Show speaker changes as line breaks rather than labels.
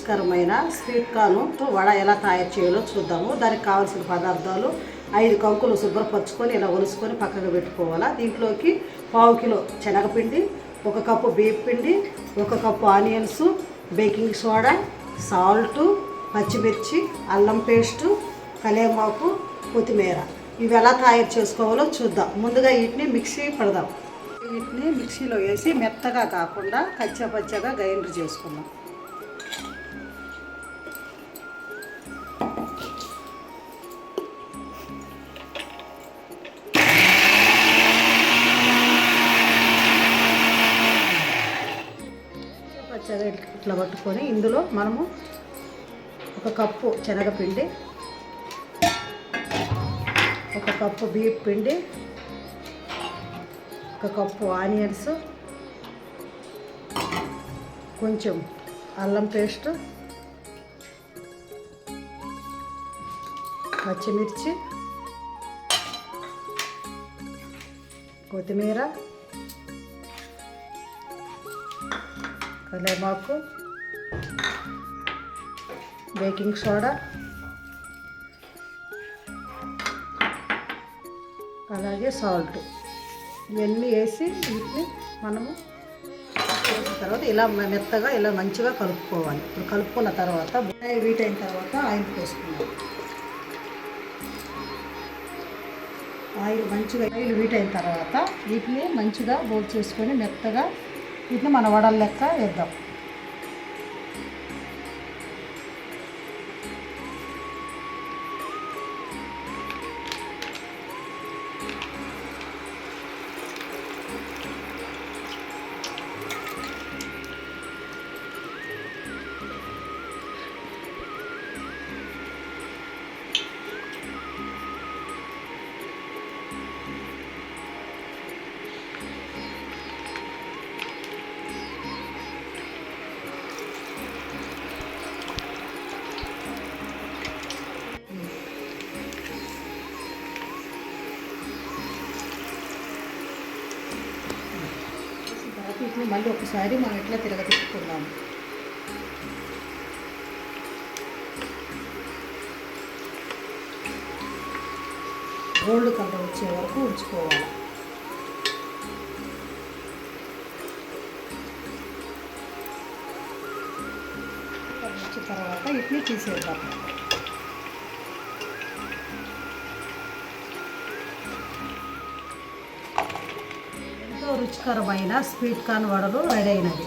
రుచికరమైన స్వీట్ కార్న్తో వడ ఎలా తయారు చేయాలో చూద్దాము. దానికి కావాల్సిన పదార్థాలు 5 కంకులు శుభ్రపరచుకొని ఇలా ఒలుసుకొని పక్కకు పెట్టుకోవాలా. దీంట్లోకి 1/2 కిలో శనగపిండి, 1 కప్పు బియ్యం పిండి, 1 cup onions, baking soda, salt, పచ్చిమిర్చి, అల్లం పేస్టు, కలేమాకు, కొత్తిమీర. ఇవి ఎలా తయారు చేసుకోవాలో చూద్దాం. ముందుగా వీటిని మిక్సీ పడదాం. వీటిని మిక్సీలో వేసి మెత్తగా కాకుండా కచ్చాపచ్చగా గ్రైండర్ చేసుకుందాం. పచ్చగా ఇట్లా పట్టుకొని ఇందులో మనము 1 కప్పు శనగపిండి, 1 కప్పు బియ్యం పిండి, 1 కప్పు ఆనియన్స్, కొంచెం అల్లం పేస్ట్, పచ్చిమిర్చి, కొత్తిమీర, కలేమాకు, బేకింగ్ సోడా, అలాగే సాల్ట్ ఇవన్నీ వేసి వీటిని మనము తర్వాత ఇలా మెత్తగా ఇలా మంచిగా కలుపుకోవాలి. ఇప్పుడు కలుపుకున్న తర్వాత వీటైన తర్వాత ఆయిల్ పోసుకున్నాం. ఆయిల్ వీటైన తర్వాత వీటిని మంచిగా బోల్ చేసుకొని మెత్తగా వీటిని మన వడల లెక్క వేద్దాం. వీటిని మళ్ళీ ఒకసారి మనం ఇట్లా తిరగతిప్పుకుందాము. గోల్డ్ కలర్ వచ్చే వరకు ఉంచుకోవాలి. వచ్చిన తర్వాత వీటిని తీసేద్దాం. రుచికరమైన స్వీట్ కార్న్ వడలు రెడీ అయినది.